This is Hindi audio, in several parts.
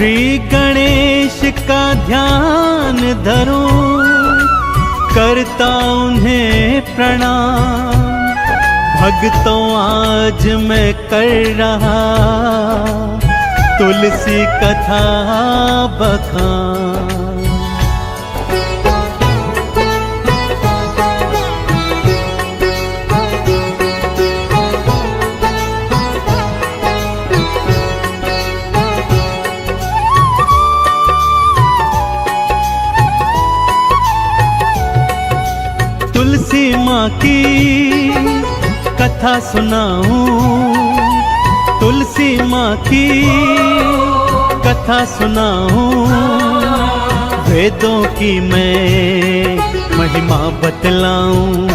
श्री गणेश का ध्यान धरूं, करता उन्हें प्रणाम। भक्तों आज मैं कर रहा तुलसी कथा बखान। तुलसी माँ की कथा सुनाऊं, तुलसी माँ की कथा सुनाऊं। वेदों की मैं महिमा बतलाऊं,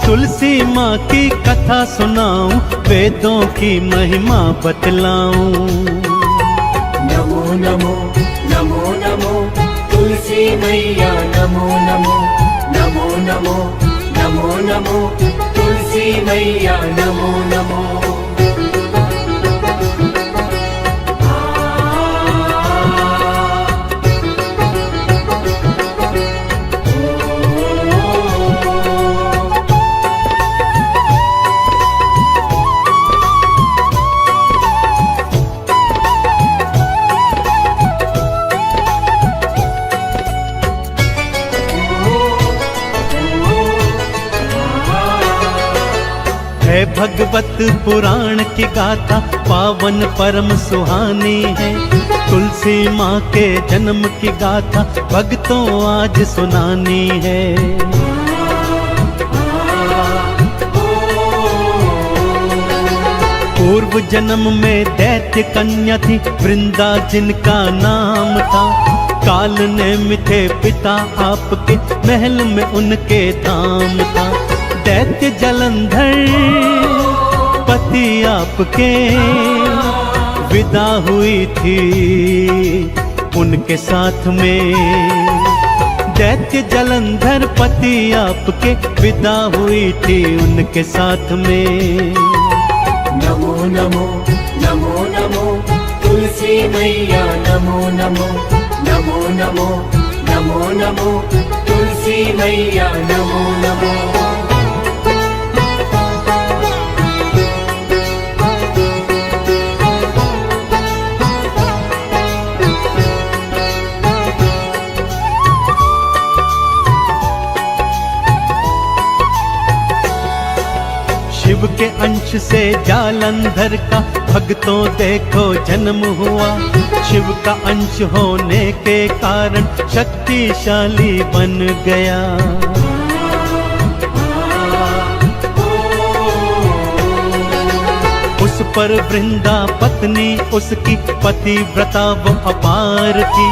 तुलसी माँ की कथा सुनाऊं, वेदों की महिमा बतलाऊं। नमो नमो नमो नमो तुलसी मैया, नमो नमो नमो नमो नमो नमो तुलसी मैया, नमो नमो। है भगवत पुराण की गाथा, पावन परम सुहानी है। तुलसी माँ के जन्म की गाथा भक्तों आज सुनानी है। पूर्व जन्म में दैत्य कन्या थी, वृंदा जिनका नाम था। काल ने मिथे पिता आपके, महल में उनके धाम था। दैत्य जलंधर पति आपके, विदा हुई थी उनके साथ में। दैत्य जलंधर पति आपके, विदा हुई थी उनके साथ में। नमो नमो नमो नमो तुलसी मैया, नमो नमो नमो नमो नमो नमो तुलसी मैया, नमो नमो। शिव के अंश से जालंधर का भक्तों देखो जन्म हुआ। शिव का अंश होने के कारण शक्तिशाली बन गया। उस पर वृंदा पत्नी उसकी पतिव्रता वो अपार थी।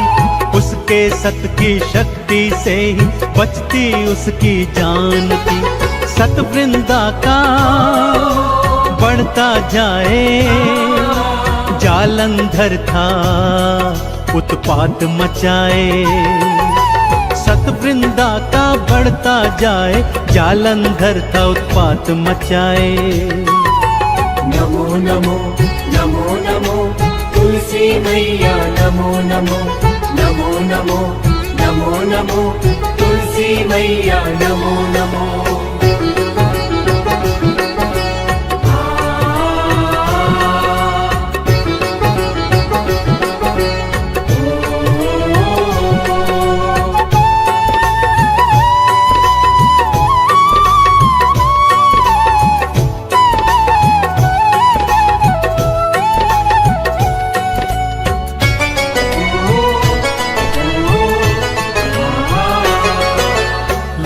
उसके सत की शक्ति से ही बचती उसकी जान थी। सत वृंदा का बढ़ता जाए, जालंधर था उत्पात मचाए। सत वृंदा का बढ़ता जाए, जालंधर था उत्पात मचाए। नमो नमो नमो नमो तुलसी मैया, नमो नमो नमो नमो नमो नमो तुलसी मैया, नमो नमो।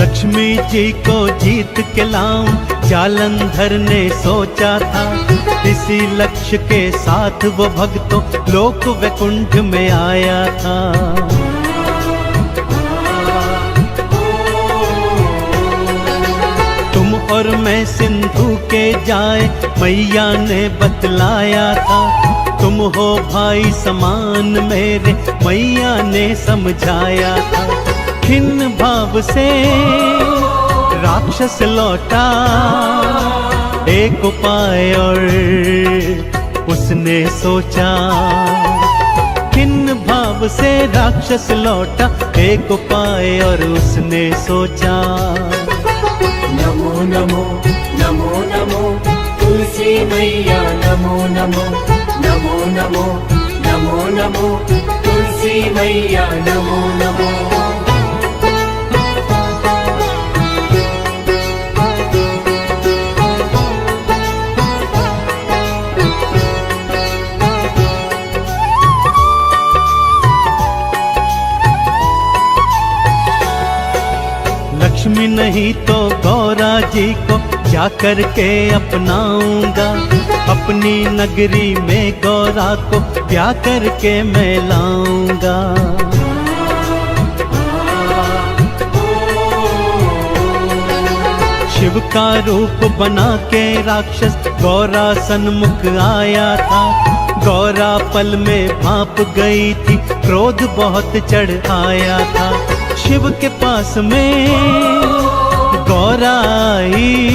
लक्ष्मी जी को जीत के लाऊं, जालंधर ने सोचा था। इसी लक्ष्य के साथ वो भक्तों लोक वैकुंठ में आया था। तुम और मैं सिंधु के जाए, मैया ने बतलाया था। तुम हो भाई समान मेरे, मैया ने समझाया था। खिन्न भाव से राक्षस लौटा, एक उपाय और उसने सोचा। से राक्षस लौटा एक उपाय और उसने सोचा। नमो नमो नमो नमो तुलसी मैया नमो नमो नमो नमो नमो नमो तुलसी मैया नमो नमो। लक्ष्मी नहीं तो गौरा जी को जाकर के अपनाऊंगा, अपनी नगरी में गौरा को ब्याह करके मैं लाऊंगा। शिव का रूप बना के राक्षस गौरा सन्मुख आया था। गौरा पल में भाप गई थी, क्रोध बहुत चढ़ आया था। शिव के पास में गौरा आई,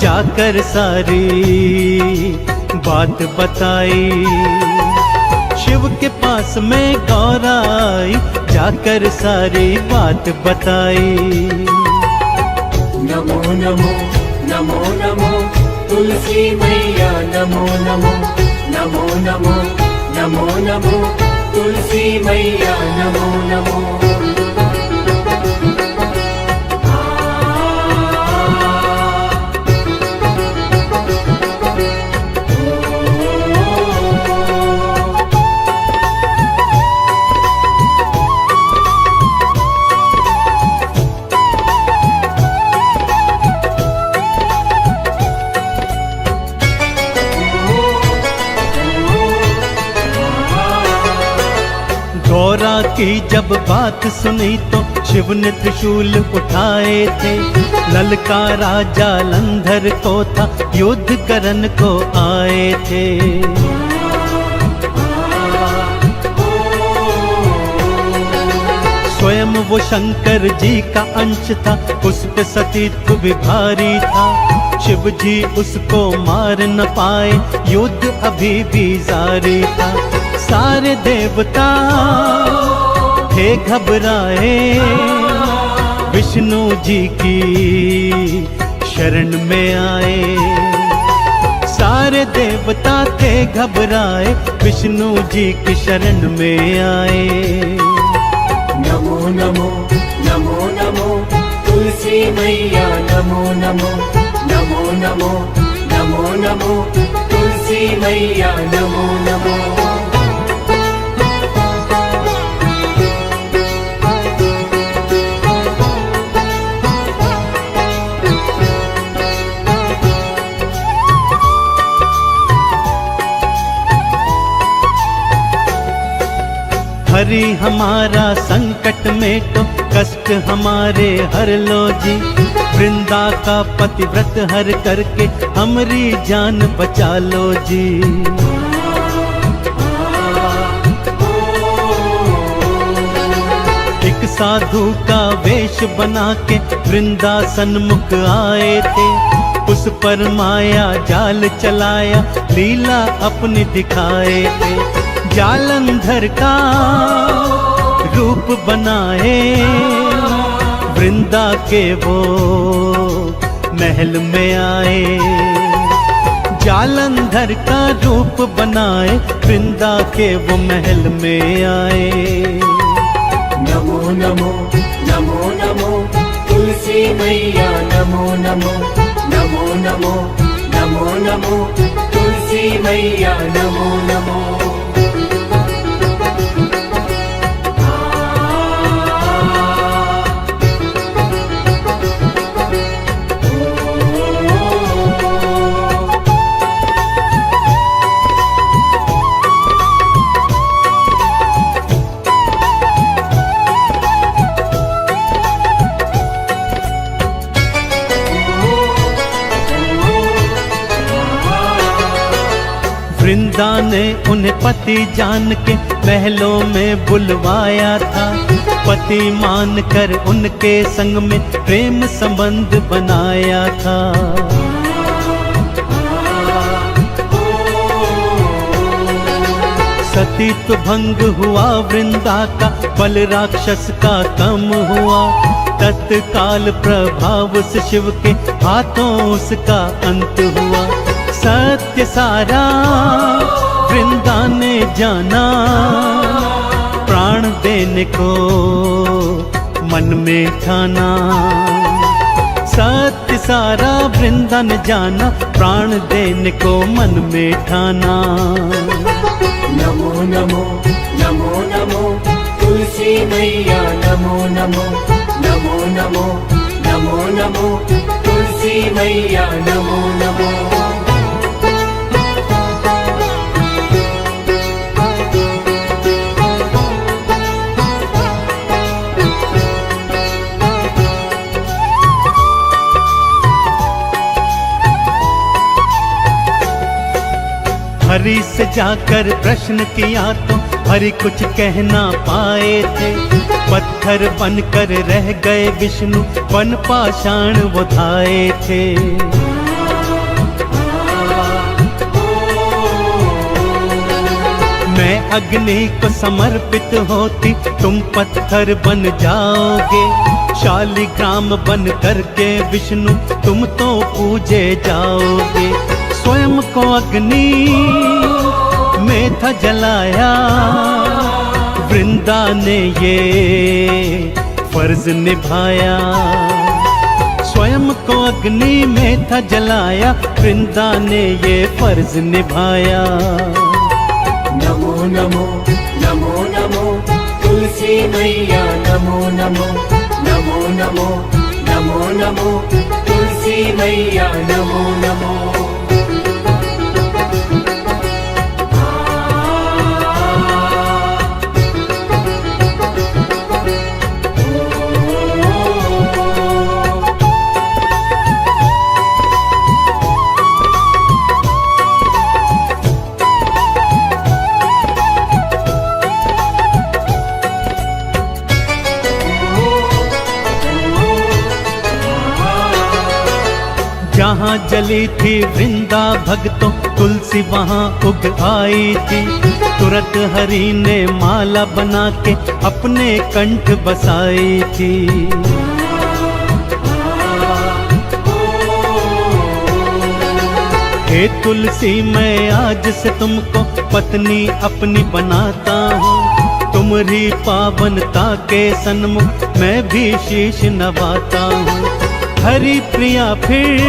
जाकर सारी बात बताई। शिव के पास में गौरा आई, जाकर सारी बात बताई। नमो नमो नमो नमो तुलसी मैया नमो नमो नमो नमो नमो नमो तुलसी मैया नमो नमो। गौरा की जब बात सुनी तो शिव ने त्रिशूल उठाए थे। ललकारा जालंधर को था, युद्ध करन को आए थे। स्वयं वो शंकर जी का अंश था, उस पे सतीत्व भी भारी था। शिव जी उसको मार न पाए, युद्ध अभी भी जारी था। सारे देवता थे घबराए, विष्णु जी की शरण में आए। सारे देवता थे घबराए, विष्णु जी की शरण में आए। नमो नमो नमो नमो तुलसी मैया नमो नमो नमो नमो नमो नमो तुलसी मैया नमो नमो। हरि हमारा संकट में तो कष्ट हमारे हर लो जी। वृंदा का पतिव्रत हर करके हमारी जान बचा लो जी। एक साधु का वेश बना के वृंदा सन्मुख आए थे। उस पर माया जाल चलाया, लीला अपनी दिखाए थे। जालंधर का रूप बनाए, वृंदा के वो महल में आए। जालंधर का रूप बनाए, वृंदा के वो महल में आए। नमो नमो नमो नमो तुलसी मैया नमो नमो नमो नमो नमो नमो तुलसी मैया नमो नमो। वृंदा ने उन्हें पति जान के महलों में बुलवाया था। पति मान कर उनके संग में प्रेम संबंध बनाया था। सती अस्तित्व भंग हुआ वृंदा का, बल राक्षस का कम हुआ। तत्काल प्रभाव से शिव के हाथों उसका अंत हुआ। सत्य सारा वृंदा ने जाना, प्राण देने को मन में ठाना। सत्य सारा वृंदा ने जाना, प्राण देने को मन में ठाना। नमो नमो नमो नमो तुलसी मैया, नमो नमो नमो नमो नमो नमो तुलसी मैया, नमो नमो। हरि से जाकर प्रश्न किया तो हरि कुछ कह ना पाए थे। पत्थर बनकर रह गए विष्णु, वन पाषाण वो धाए थे। मैं अग्नि को समर्पित होती, तुम पत्थर बन जाओगे। शालिग्राम बन करके विष्णु तुम तो पूजे जाओगे। स्वयं को अग्नि में था जलाया, वृंदा ने ये फर्ज निभाया। स्वयं को अग्नि में था जलाया, वृंदा ने ये फर्ज निभाया। नमो नमो नमो नमो तुलसी मैया, नमो नमो नमो नमो नमो नमो तुलसी मैया, नमो नमो। जहाँ जली थी वृंदा भक्तों, तुलसी वहाँ उग आई थी। तुरंत हरि ने माला बना के अपने कंठ बसाई थी। हे तुलसी, मैं आज से तुमको पत्नी अपनी बनाता हूँ। तुम्हारी पावनता के सन्मुख मैं भी शीश नवाता हूँ। हरि प्रिया फिर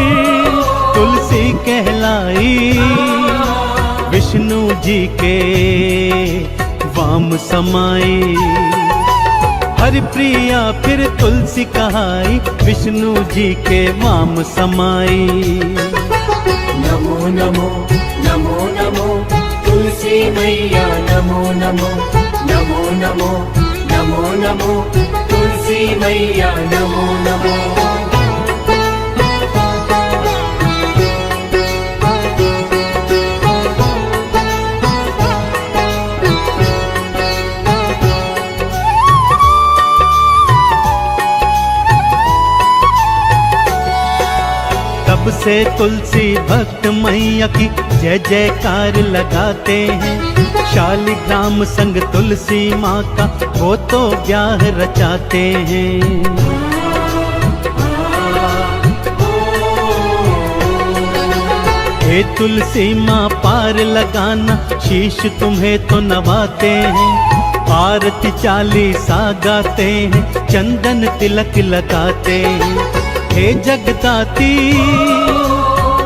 तुलसी कहलाई, विष्णु जी के वाम समाई। हरि प्रिया फिर तुलसी कहाई, विष्णु जी के वाम समाई। नमो नमो नमो नमो तुलसी मैया, नमो नमो नमो नमो नमो नमो तुलसी मैया, नमो नमो। तब से तुलसी भक्त मैया की जय जयकार लगाते हैं। शालिग्राम संग तुलसी माँ का वो तो ब्याह रचाते हैं। हे तुलसी माँ पार लगाना, शीश तुम्हें तो नवाते हैं। आरती चालीसा गाते हैं, चंदन तिलक लगाते हैं। हे जगदाती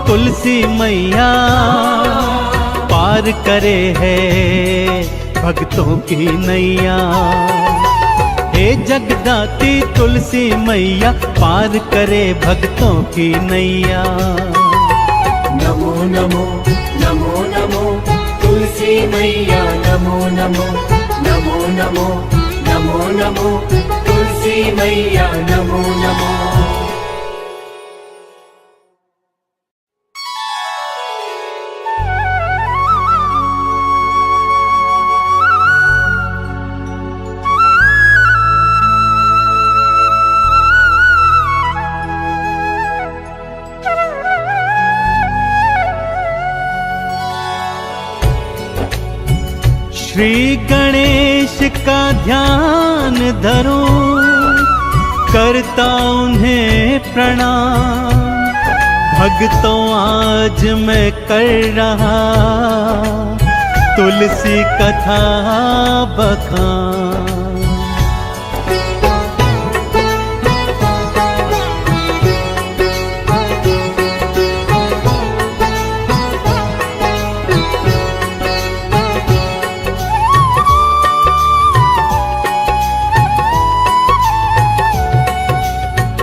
तुलसी मैया, पार करे है भक्तों की नैया। हे जगदाती तुलसी मैया, पार करे भक्तों की नैया। नमो नमो नमो नमो तुलसी मैया, नमो नमो नमो नमो नमो नमो तुलसी मैया, नमो नमो। श्री गणेश का ध्यान धरो, करता उन्हें प्रणाम। भक्तों आज मैं कर रहा तुलसी कथा बखान।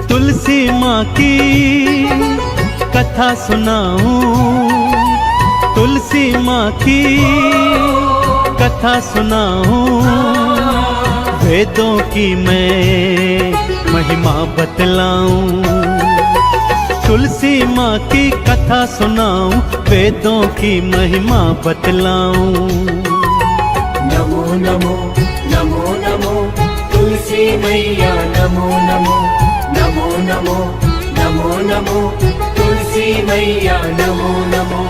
तुलसी माँ की कथा सुनाऊं, तुलसी माँ की कथा सुनाऊं। वेदों की मैं महिमा बतलाऊं, तुलसी माँ की कथा सुनाऊं, वेदों की महिमा बतलाऊं। नमो नमो नमो नमो तुलसी मैया, नमो नमो नमो नमो नमो नमो तुलसी मैया, नमो नमो।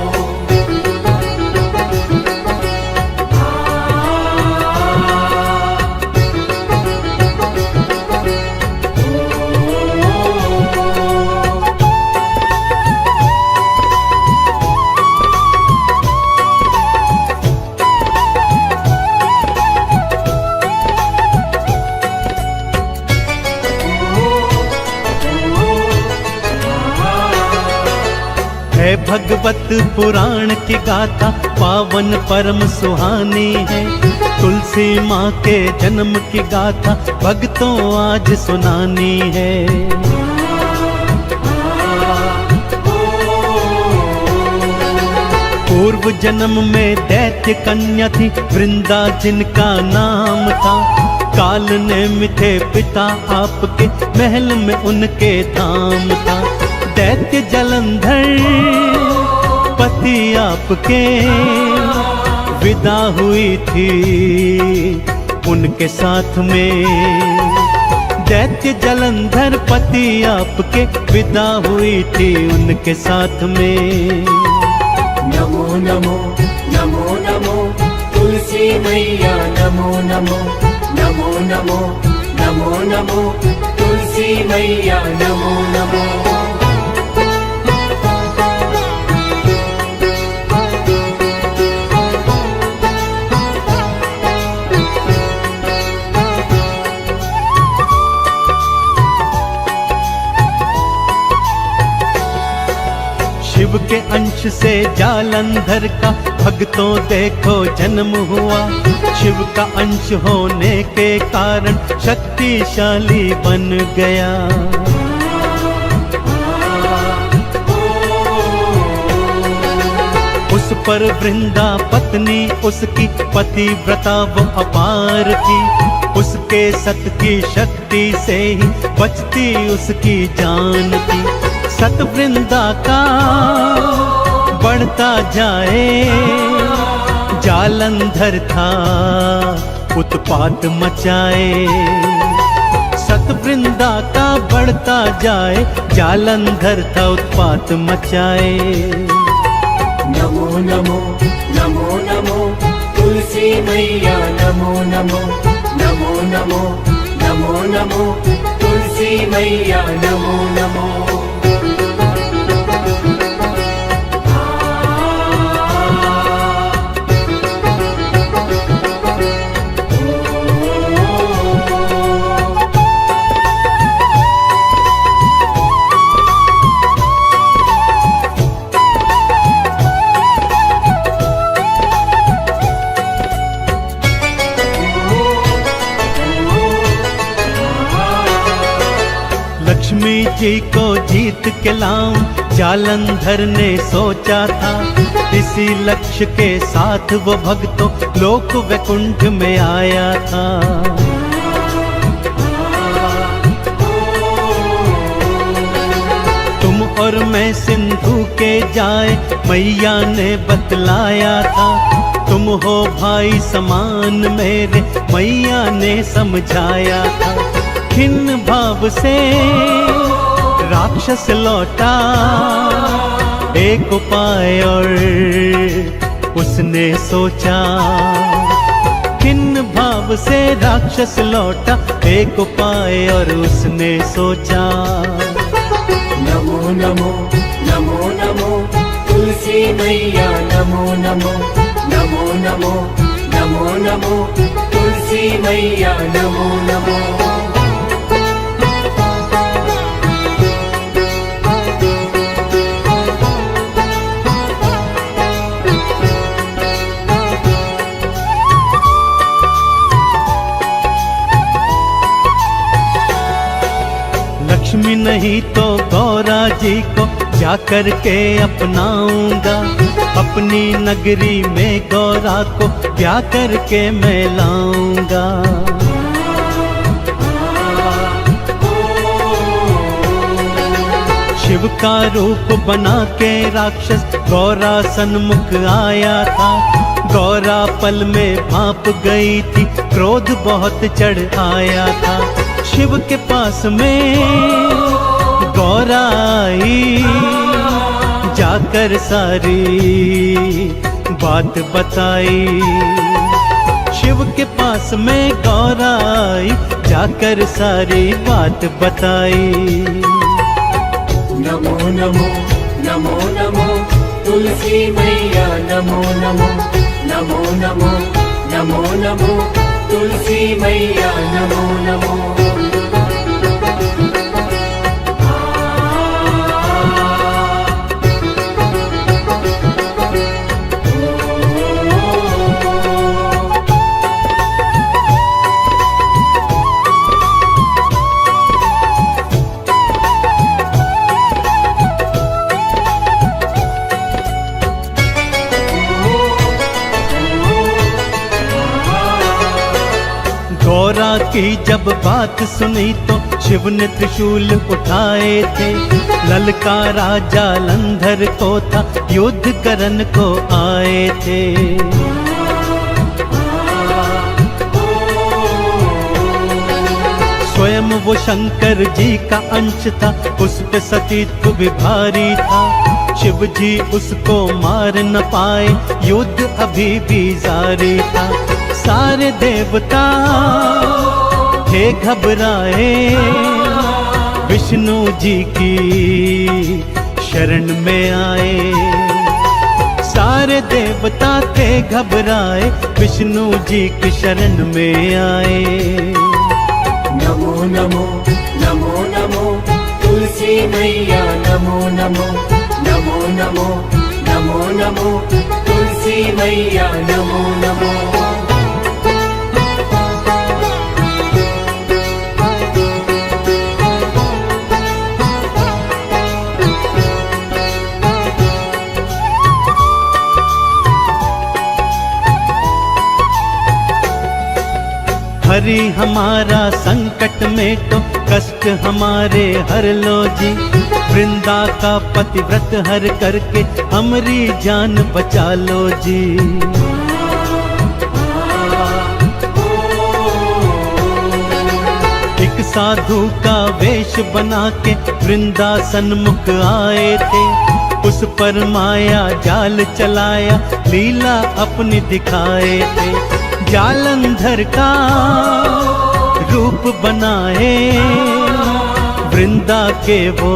है भगवत पुराण की गाथा, पावन परम सुहानी है। तुलसी माँ के जन्म की गाथा भक्तों आज सुनानी है। पूर्व जन्म में दैत्य कन्या थी, वृंदा जिनका नाम था। काल ने मिथे पिता आपके, महल में उनके धाम था। दैत्य जलंधर पति आपके, विदा हुई थी उनके साथ में। दैत्य जलंधर पति आपके, विदा हुई थी उनके साथ में। नमो नमो नमो नमो तुलसी मैया, नमो नमो नमो नमो नमो नमो तुलसी मैया, नमो नमो। शिव के अंश से जालंधर का भक्तों देखो जन्म हुआ। शिव का अंश होने के कारण शक्तिशाली बन गया। उस पर वृंदा पत्नी उसकी पतिव्रता वो अपार थी। उसके सत की शक्ति से ही बचती उसकी जान थी। सत वृंदा का बढ़ता जाए, जालंधर था उत्पात मचाए। सत वृंदा का बढ़ता जाए, जालंधर था उत्पात मचाए। नमो नमो नमो नमो तुलसी मैया, नमो नमो नमो नमो नमो नमो तुलसी मैया, नमो नमो। लक्ष्मी जी को जीत के लाऊं, जालंधर ने सोचा था। इसी लक्ष्य के साथ वो भक्तों लोक वैकुंठ में आया था। तुम और मैं सिंधु के जाए, मैया ने बतलाया था। तुम हो भाई समान मेरे, मैया ने समझाया था। खिन्न भाव से राक्षस लौटा, एक उपाय और उसने सोचा। भाव से राक्षस लौटा एक उपाय और उसने सोचा। नमो नमो नमो नमो तुलसी मैया नमो नमो नमो नमो नमो नमो तुलसी मैया नमो नमो। लक्ष्मी नहीं तो गौरा जी को जा करके अपनाऊंगा, अपनी नगरी में गौरा को क्या करके मैं लाऊंगा। शिव का रूप बना के राक्षस गौरा सन्मुख आया था। गौरा पल में भाप गई थी, क्रोध बहुत चढ़ आया था। शिव के पास में गौरा आई, जाकर सारी बात बताई। शिव के पास में गौरा आई, जाकर सारी बात बताई। नमो नमो नमो नमो तुलसी मैया नमो नमो नमो नमो नमो नमो तुलसी मैया नमो नमो। गौरा की जब बात सुनी तो शिव ने त्रिशूल उठाए थे। ललकारा जालंधर को था, युद्ध करन को आए थे। स्वयं वो शंकर जी का अंश था, उस पे सतीत्व भी भारी था। शिव जी उसको मार न पाए, युद्ध अभी भी जारी था। सारे देवता थे घबराए, विष्णु जी की शरण में आए। सारे देवता थे घबराए, विष्णु जी की शरण में आए। नमो नमो नमो नमो तुलसी मैया नमो नमो नमो नमो नमो नमो तुलसी मैया नमो नमो। हरि हमारा संकट में तो कष्ट हमारे हर लो जी। वृंदा का पतिव्रत हर करके हमारी जान बचा लो जी। एक साधु का वेश बना के वृंदा सन्मुख आए थे। उस पर माया जाल चलाया, लीला अपनी दिखाए थे। जालंधर का रूप बनाए, वृंदा के वो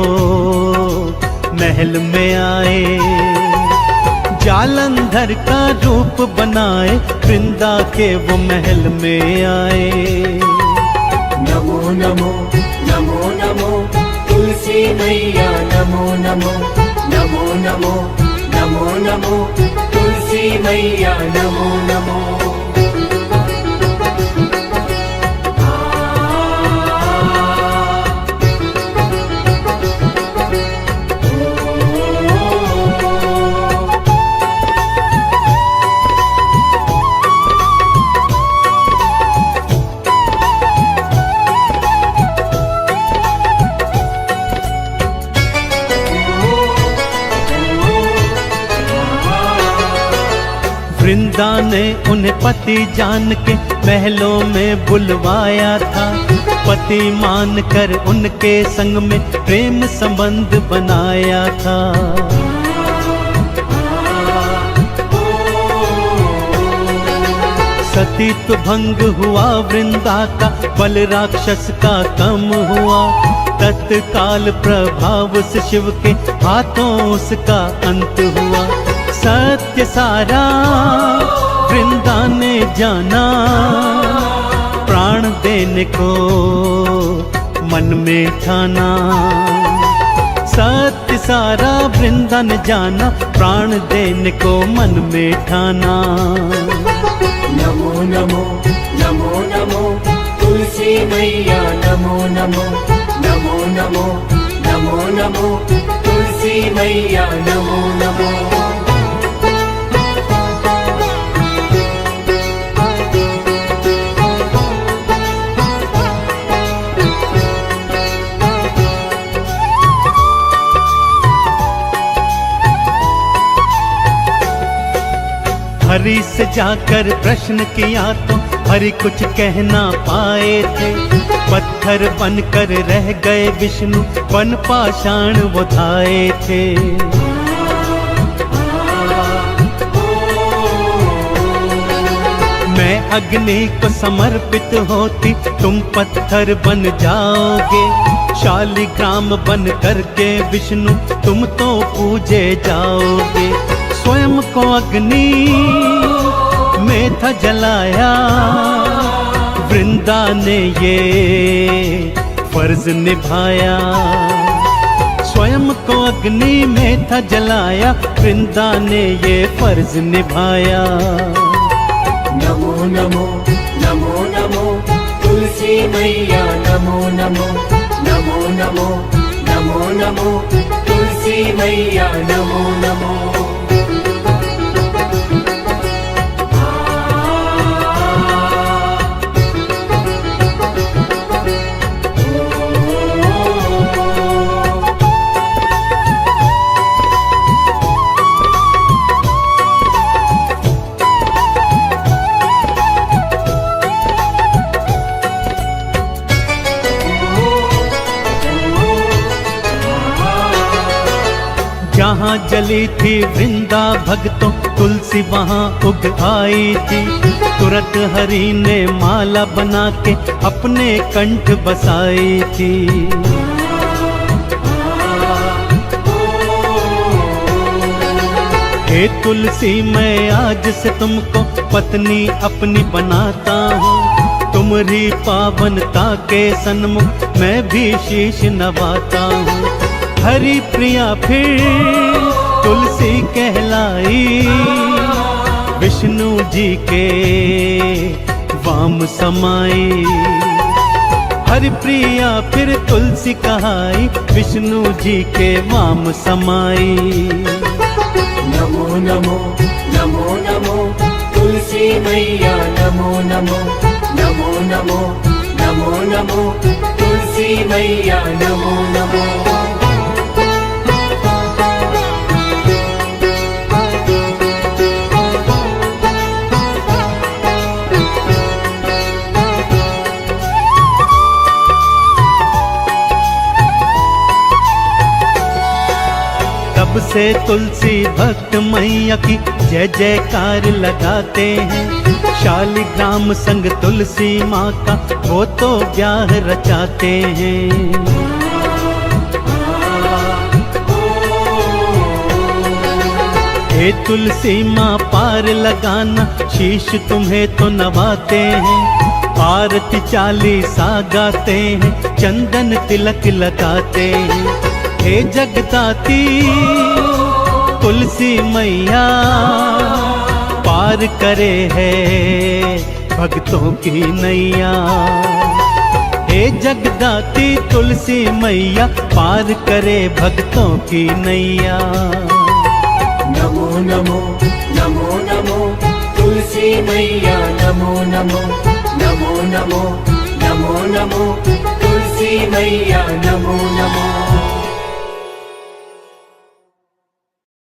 महल में आए। जालंधर का रूप बनाए, वृंदा के वो महल में आए। नमो नमो नमो नमो तुलसी मैया नमो नमो नमो नमो नमो नमो तुलसी मैया नमो नमो। वृंदा ने उन्हें पति जान के महलों में बुलवाया था। पति मान कर उनके संग में प्रेम संबंध बनाया था। सतीत्व भंग हुआ वृंदा का, बल राक्षस का कम हुआ। तत्काल प्रभाव से शिव के हाथों उसका अंत हुआ। सत्य सारा वृंदा ने जाना, प्राण देने को मन में ठाना। सत्य सारा वृंदा ने जाना, प्राण देने को मन में ठाना। नमो नमो नमो नमो तुलसी मैया, नमो नमो नमो नमो नमो नमो तुलसी मैया, नमो नमो। हरि से जाकर प्रश्न किया तो हरि कुछ कह ना पाए थे। पत्थर बनकर रह गए विष्णु, वन पाषाण वो धाए थे। मैं अग्नि को समर्पित होती, तुम पत्थर बन जाओगे। शालिग्राम बन करके विष्णु तुम तो पूजे जाओगे। स्वयं को अग्नि में था जलाया, वृंदा ने ये फर्ज निभाया। स्वयं को अग्नि में था जलाया, वृंदा ने ये फर्ज निभाया। नमो नमो नमो नमो तुलसी मैया, नमो नमो नमो नमो नमो नमो तुलसी मैया, नमो नमो। जहाँ जली थी वृंदा भक्तों, तुलसी वहाँ उग आई थी। तुरंत हरि ने माला बना के अपने कंठ बसाई थी। हे तुलसी मैं आज से तुमको पत्नी अपनी बनाता हूँ। तुम्हारी पावनता के सन्मुख मैं भी शीश नवाता हूँ। हरि प्रिया फिर तुलसी कहलाई, विष्णु जी के वाम समाई। हरि प्रिया फिर तुलसी कहाई, विष्णु जी के वाम समाई। नमो नमो नमो नमो तुलसी मैया, नमो नमो नमो नमो नमो नमो तुलसी मैया, नमो नमो। तब से तुलसी भक्त मैया की जय जयकार लगाते हैं। शालिग्राम संग तुलसी माँ का वो तो ब्याह रचाते हैं। हे तुलसी माँ पार लगाना, शीश तुम्हें तो नवाते हैं। आरती चालीसा गाते हैं, चंदन तिलक लगाते हैं। हे जगदाती तुलसी मैया, पार करे है भक्तों की नैया। हे जगदाती तुलसी मैया, पार करे भक्तों की नैया। नमो नमो नमो नमो तुलसी मैया, नमो नमो नमो नमो नमो नमो तुलसी मैया, नमो नमो।